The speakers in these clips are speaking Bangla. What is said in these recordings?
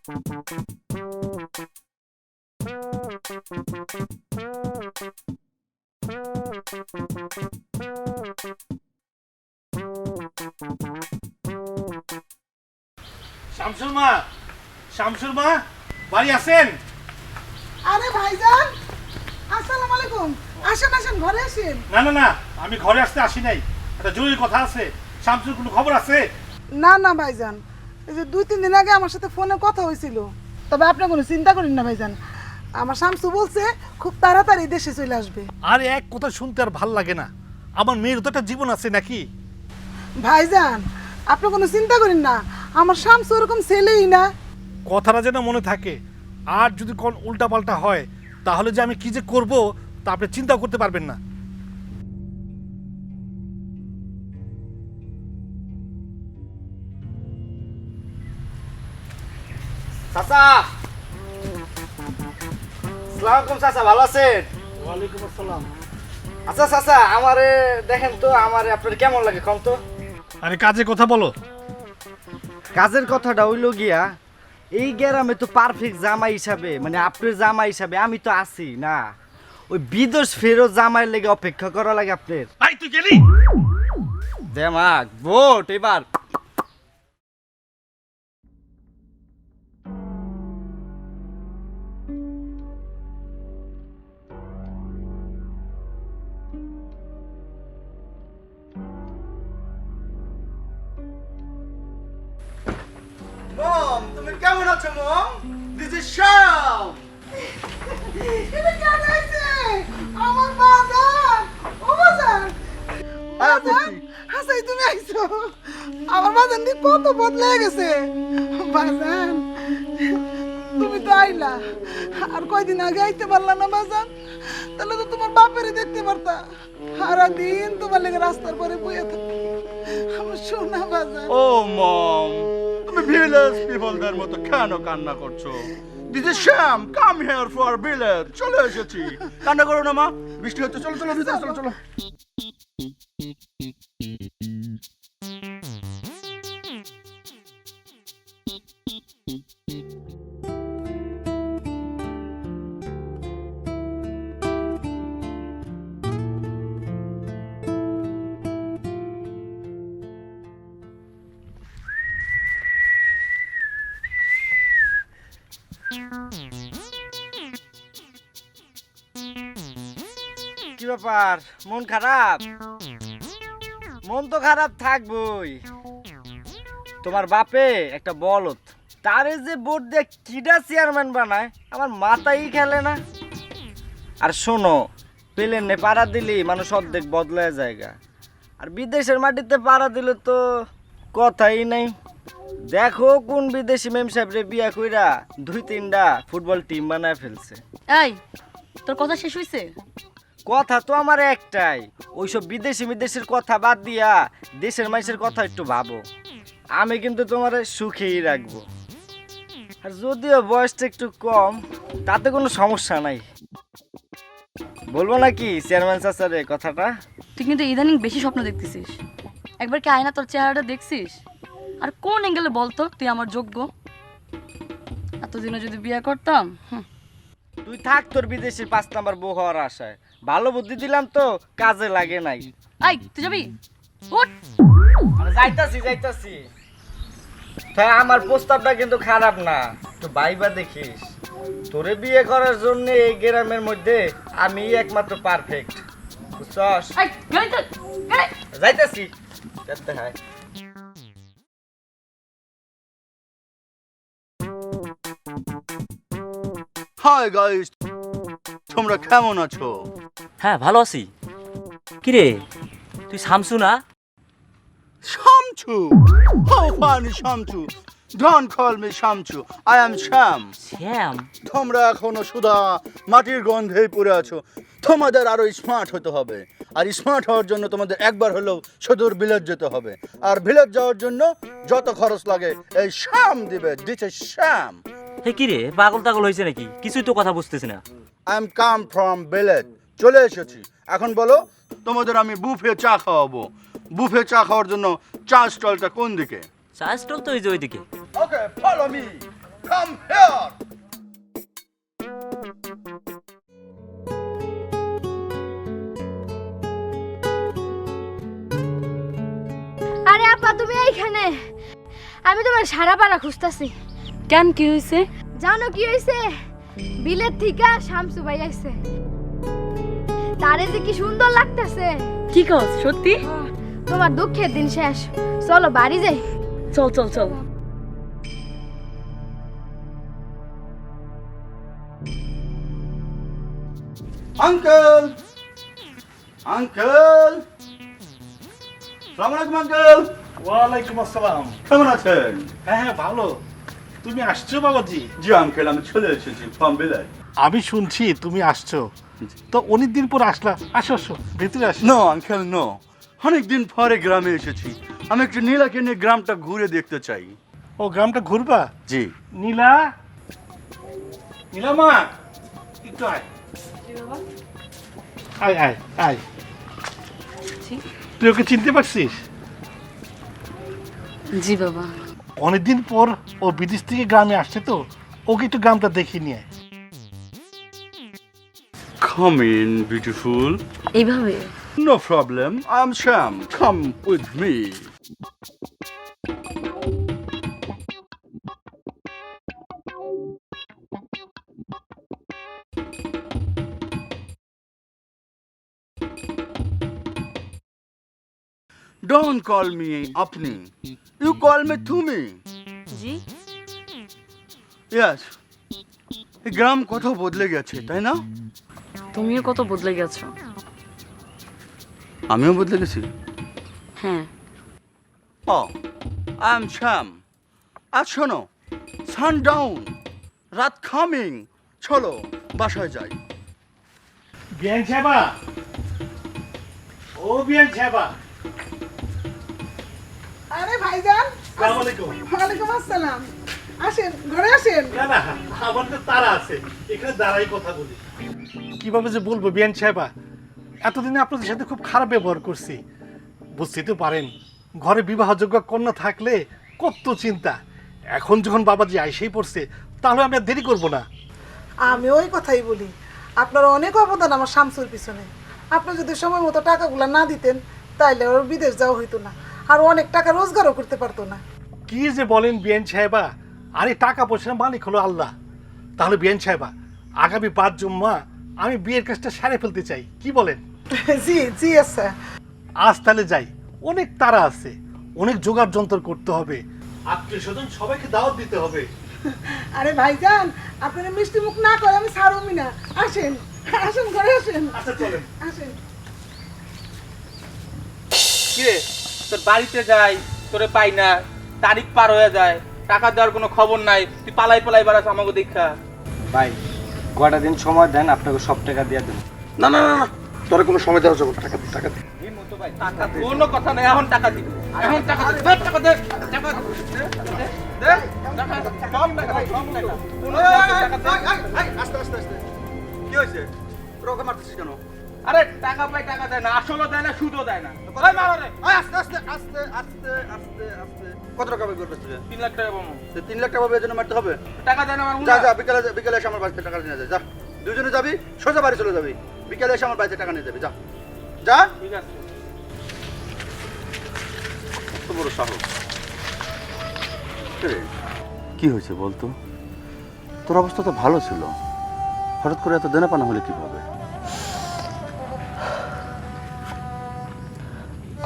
শামসুর মা, শামসুর মা বাড়ি আছেন? আরে ভাইজান, আসসালামু আলাইকুম। আসেন আসেন, ঘরে আসেন। না না না, আমি ঘরে আসতে আসি নাই, একটা জরুরি কথা আছে। শামসুর কোনো খবর আছে? না না ভাইজান, এই যে 2-3 দিন আগে আমার সাথে ফোনে কথা হয়েছিল। তবে আপনি কোনো চিন্তা করেন না ভাইজান, আমার শামসু বলছে খুব তাড়াতাড়ি দেশে চলে আসবে। আরে এক কথা শুনতে আর ভাল লাগে না, আমার মেয়ের তো একটা জীবন আছে নাকি? ভাইজান আপনি কোনো চিন্তা করেন না, আমার শামসু ওরকম ছেলেই না। কথাটা যেন মনে থাকে, আর যদি কোন উল্টাপাল্টা হয় তাহলে যে আমি কি যে করব তা আপনি চিন্তা করতে পারবেন না। চাচা, আসসালামু আলাইকুম চাচা, ভালো আছেন? ওয়ালাইকুম আসসালাম। আচ্ছা চাচা, আমারে দেখেন তো, আমারে আপনার কেমন লাগে কম তো? আরে কাজে কথা বলো। কাজের কথাটা হইলো গিয়া, এই গ্রামে তো পারফেক্ট জামাই হিসাবে, মানে আপনার জামাই হিসাবে আমি তো আছি না। ওই বিদেশ ফেরত জামাইয়ের লেগে অপেক্ষা করা লাগে আপনার। আই তুই গেলি? দেমাক ভোট এবার। মম, তুমি কেমন আছো মম? দিস ইজ শ্যাম। এটা কেন হয়েছে? আমার বাজান, ও বাজান, বাজান, হাসাই তুমি আইছো। আমার বাজান দি কত বদলে গেছে। বাজান তুমি তো আইলা, আর কয়দিন আগে আইতে পারলা না বাজান? তাহলে তো তোমার বাপেরই দেখতে পারতা। সারাদিন তোমার লেগে রাস্তার পরে বইয়া থাকি। আমার সোনা বাজান। ও মম, তুমি ভিলেজ পিপলদের মতো কেন কান্না করছো? This is Shyam, come here for village. চলে এসেছি, কান্না করো না মা, বৃষ্টি হচ্ছে। চলো চলো ভিতরে চলো চলো। কি ব্যাপার, মন খারাপ? মন তো খারাপ থাকবই। তোমার বাপে একটা বলদ, তারে যে ভোট দিয়ে কিডা চেয়ারম্যান বানায় আমার মাথাই খেলে না। আর শোনো, প্লেনে পাড়া দিলি মানুষ অর্ধেক বদলায় জায়গা, আর বিদেশের মাটিতে পাড়া দিলে তো কথাই নাই। দেখো কোন বিদেশি মেম সাহেবরে বিয়া কইরা 2-3টা ফুটবল টিম বানায় ফেলছে। এই তোর কথা শেষ হইছে? কথা তো আমার একটাই, ওইসব বিদেশের কথা বাদ দিয়া দেশের মানুষের কথা একটু ভাবো। আমি কিন্তু তোমার সুখেই রাখবো, আর যদিও বয়সটা একটু কম তাতে কোনো সমস্যা নাই। বলবো নাকি চেয়ারম্যান চাচারে কথাটা? তুই কিন্তু ইদানিং বেশি স্বপ্ন দেখতেছিস। একবার কি আয়না তোর চেহারাটা দেখছিস? আর কোন অ্যাঙ্গেলে বলতো তুই আমার যোগ্য? এতদিনে যদি বিয়ে করতাম। তুই থাক তোর বিদেশের 5 নাম্বার বউ হওয়ার আশায়, ভালো বুদ্ধি দিলাম তো কাজে লাগে নাই। এই তুই যাবি? উঠ। আরে যাইতাছি। তাই আমার প্রস্তাবটা কিন্তু খারাপ না, একটু ভাইবা দেখিস। তোরে বিয়ে করার জন্য এই গ্রামের মধ্যে আমি একমাত্র পারফেক্ট, বুঝছস? এই গেলি তুই, গেলি। যাইতাছি, দেখতে হয়। হাই গাইস, তোমরা কেমন আছো? হ্যাঁ ভালো আছি। কিরে তুই শামসু না? Shamchu? How funny Shamchu? Don't call me Shamchu, I am Shyam. Shyam? তোমরা এখনো সুধা মাটির গন্ধেই পড়ে আছো। তোমাদের আরো স্মার্ট হতে হবে, আর স্মার্ট হওয়ার জন্য তোমাদের একবার হলেও সুদূর ভিলেজ যেতে হবে। আর ভিলেজ যাওয়ার জন্য যত খরচ লাগে এই শ্যাম দিবে। দিস ইজ শ্যাম। হে কিরে পাগল টাগল হয়েছে নাকি? কিছুই তো কথা বুঝতেছি না। I am come from village, চলে এসেছি। এখন বলো, তোমাদের আমি বুফে চা খাওয়াবো। বুফে চা খাওয়ার জন্য চা স্টলটা কোন দিকে? চা স্টল তো ওই যে ওইদিকে। ওকে, ফলো মি। Come here! আরে আপা তুমি এইখানে, আমি তোমার সারা পাড়া খুঁজতাছি। কেন কি হয়েছে? জানো কি হয়েছে? বিলের থেকে শামসু ভাই আইছে, তারে যে কি সুন্দর লাগতেছে। কি কস সত্যি? তোমার দুঃখের দিন শেষ, চলো বাড়ি যাই। চল চল চল। Uncle! Uncle! Assalamu alaikum, uncle! ওয়ালাইকুম আসসালাম। কেমন আছেন? হ্যাঁ হ্যাঁ ভালো। তুমি আসছো বাবাজি? জি আঙ্কেল, আমি চলে এসেছি ফ্রম ভিলেজ। আমি শুনছি তুমি আসছো, তো অনেকদিন পর আসলা। আসো আসো, ভেতরে আসো। নো আঙ্কেল নো, অনেকদিন পরে গ্রামে এসেছি। আমি একটু নীলাকে নিয়ে গ্রামটা ঘুরে দেখতে চাই। ও গ্রামটা ঘুরবা? জি। নীলা, নীলা মা, একটু আয়। আয় আয় আয়। তুই ওকে চিনতে পারছিস? জি বাবা। অনেকদিন পর ও বিদেশ থেকে গ্রামে আসছে, তো ওকে একটু গ্রামটা দেখিয়ে নিয়ে। Come in, beautiful. এইভাবে? No problem. I'm Sham. Come with me. Don't call me Apni. You call me Tumi. G. Yes. এই গ্রাম কত বদলে গেছে, তাই না? তুমিও কত বদলে গেছো। আমিও বদলে গেছি। হ্যাঁ। Oh, I'm Sham. আজ শোনো, সানডাউন, রাত কামিং, চলো বাসায় যাই। বিয়ান সাহেবা, ও বিয়ান সাহেবা। আরে ভাইজান, আসসালামু আলাইকুম। ওয়ালাইকুম আসসালাম। আসেন, ঘরে আসেন। না না, আমার তো তারা আছে, এখানে দাঁড়াই কথা বলি। কিভাবে যে বলবো বিয়ান সাহেবা, এতদিনে আপনাদের সাথে খুব খারাপ ব্যবহার করছি, বুঝতে তো পারেন। ঘরে বিবাহযোগ্য কন্যা থাকলে কত চিন্তা। এখন যখন বাবাজি আইসেই পড়ছে, তাহলে আমি আর দেরি করবো না। আমি ওই কথাই বলি, আপনার অনেক অবদান আমার শামসুর পিছনে। আপনি যদি সময় মতো টাকাগুলো না দিতেন, তাইলে ওর বিদেশ যাওয়া হইতো না, আর অনেক টাকা রোজগারও করতে পারতো না। কি যে বলেন বিয়ান সাহেবা, আরে টাকা পয়সার মালিক হলো আল্লাহ। তাহলে বিয়ান সাহেবা, আগামী 5 জুম্মা আমি বিয়ের কাজটা সারে ফেলতে চাই, কি বলেন? জি জি আচ্ছা। আজ তাহলে যাই, অনেক তারা আছে, অনেক জোগাড় যন্ত্র করতে হবে, আত্মীয় স্বজন সবাইকে দাওয়াত দিতে হবে। আরে ভাইজান, আপনারা মিষ্টি মুখ না করে আমি ছাড়বই না। আসেন আসেন, ঘরে আসেন। আচ্ছা চলেন। আসেন। কিরে তোর বাড়িতে যাই, তোরে পাই না, তারিখ পার হয়ে যায়, টাকা দেওয়ার কোনো খবর নাই, তুই পালাই পালাই বেড়াস আমাকে দেখা। ভাই কয়টা দিন সময় দেন, আপনাকে সব টাকা দিয়ে দেন। না না না না, তোর কোনো সময় দেওয়া যাবে না, টাকা দে, টাকা দে। টাকা দে। কোনো কথা নাই, এখন টাকা দিবি, এখন টাকা দে, দে, টাকা দে, টাকা দে, দে, দে, টাকা, সব টাকা দে, সব টাকা। কোনো টাকা দে। আস্তে আস্তে আস্তে, কি হয়েছে? তোর ওকে মারতেছিস কেন? আরে টাকা পাই, টাকা দেয় না, আসলও দেয় না, সুদও দেয় না। ওই মারো রে। আস্তে আস্তে আস্তে আস্তে আস্তে আস্তে। কত টাকা বের করছিস তুই? 3 লাখ টাকা পাবো। 3 লাখ টাকা বের জন্য মারতে হবে? টাকা দেয় না আমার যা মুনা। যা, বিকালে বিকালে এসে আমার বাড়িতে টাকা নিয়ে যা, যা। দুজনে যাবি, সোজা বাড়ি চলে যাবি, বিকালে এসে আমার বাড়িতে টাকা নিয়ে যাবি, যা যা। ঠিক আছে। কত বড় সাহস! কি হয়েছে বলতো? তোর অবস্থা তো ভালো ছিল, হঠাৎ করে এত দেনা পানা হলে কিভাবে?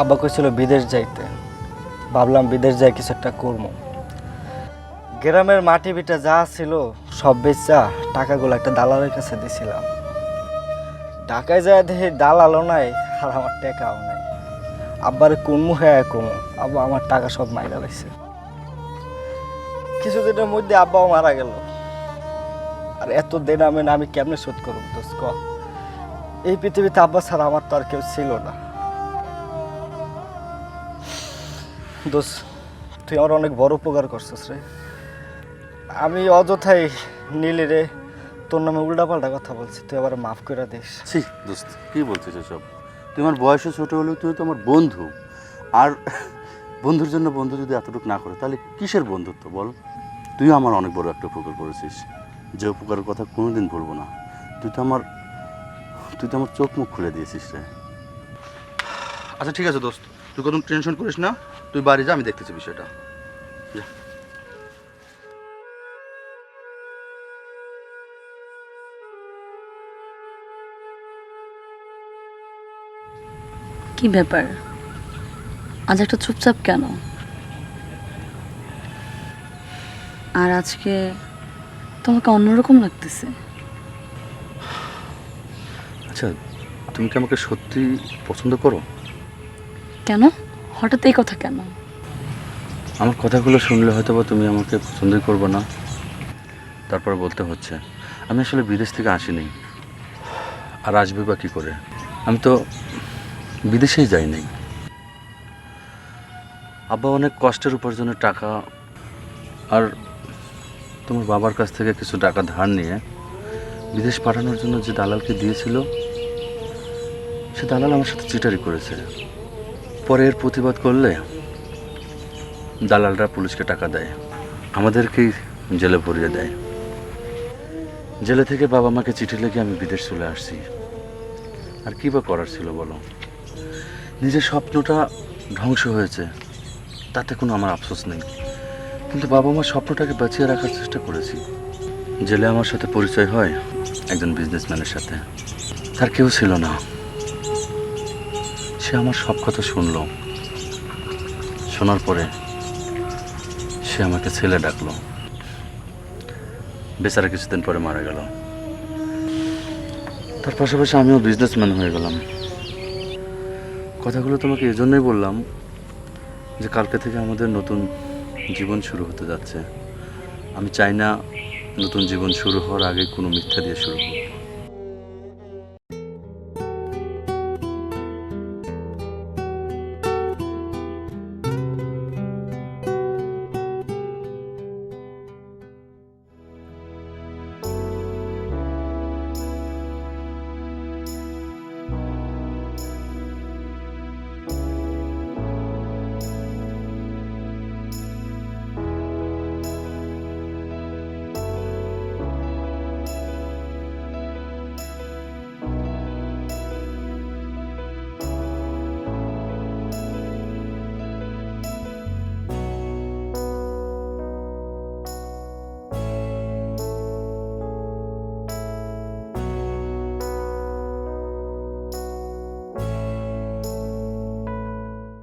আব্বা কইছিল বিদেশ যাইতে, ভাবলাম বিদেশ যাই কিছু একটা করবো। গ্রামের মাটি বিটা যা ছিল সব বেচা টাকাগুলো একটা দালালের কাছে দিছিলাম। ঢাকায় যায় দেখি দালালও নাই, আর আমার টাকাও নাই। আব্বারে কুনমু হ্যাঁ কুনমু, আব্বা আমার টাকা সব মাইরা লাইছে। কিছুদিনের মধ্যে আব্বাও মারা গেল। আর এত দিন আমি কেমনে শোধ করব দোস্ত ক? এই পৃথিবীতে আব্বা ছাড়া আমার তো আর কেউ ছিল না। দোস্ত তুই আমার অনেক বড় উপকার করছিস রে। আমি অযথাই নীলি রে তোর নামে উল্টাপাল্টা কথা বলছি, তুই আবার মাফ করে দিস। ছি দোস্ত, কি বলছিস এসব? তুই আমার বয়সে ছোট হলেও তুই তো আমার বন্ধু। আর বন্ধুর জন্য বন্ধু যদি এতটুকু না করে, তাহলে কিসের বন্ধুত্ব বল? তুই আমার অনেক বড় একটা উপকার করেছিস, যে উপকারের কথা কোনোদিন ভুলবো না। তুই তো আমার চোখ মুখ খুলে দিয়েছিস রে। আচ্ছা ঠিক আছে দোস্ত, তুই কোনো টেনশন করিস না, তুই বাড়ি যা, আমি দেখতেছি বিষয়টা। যা। কি ব্যাপার, আজ একটা চুপচাপ কেন? আর আজকে তোমাকে অন্যরকম লাগতেছে। আচ্ছা, তুমি কি আমাকে সত্যি পছন্দ করো? কেন হঠাৎ এই কথা কেন? আমার কথাগুলো শুনলে হয়তো বা তুমি আমাকে পছন্দই করবে না। তারপর বলতে হচ্ছে আমি আসলে বিদেশ থেকে আসিনি, আর আসবে বা কী করে? আমি তো বিদেশেই যাইনি। আব্বা অনেক কষ্টের উপার্জনের টাকা আর তোমার বাবার কাছ থেকে কিছু টাকা ধার নিয়ে বিদেশ পাঠানোর জন্য যে দালালকে দিয়েছিল, সে দালাল আমার সাথে চিটারি করেছে। পরে এর প্রতিবাদ করলে দালালরা পুলিশকে টাকা দেয়, আমাদেরকেই জেলে ভরিয়ে দেয়। জেলে থেকে বাবা মাকে চিঠি লিখে আমি বিদেশ চলে আসছি। আর কী বা করার ছিল বলো? নিজের স্বপ্নটা ধ্বংস হয়েছে, তাতে কোনো আমার আফসোস নেই, কিন্তু বাবা মার স্বপ্নটাকে বাঁচিয়ে রাখার চেষ্টা করেছি। জেলে আমার সাথে পরিচয় হয় একজন বিজনেসম্যানের সাথে। তার কেউ ছিল না, সে আমার সব কথা শুনলো। শোনার পরে সে আমাকে ছেলে ডাকলো। বেচারা কিছুদিন পরে মারা গেল। তার পাশাপাশি আমিও বিজনেসম্যান হয়ে গেলাম। কথাগুলো তোমাকে এজন্যই বললাম যে কালকে থেকে আমাদের নতুন জীবন শুরু হতে যাচ্ছে। আমি চাই না নতুন জীবন শুরু হওয়ার আগে কোনো মিথ্যা দিয়ে শুরু হোক।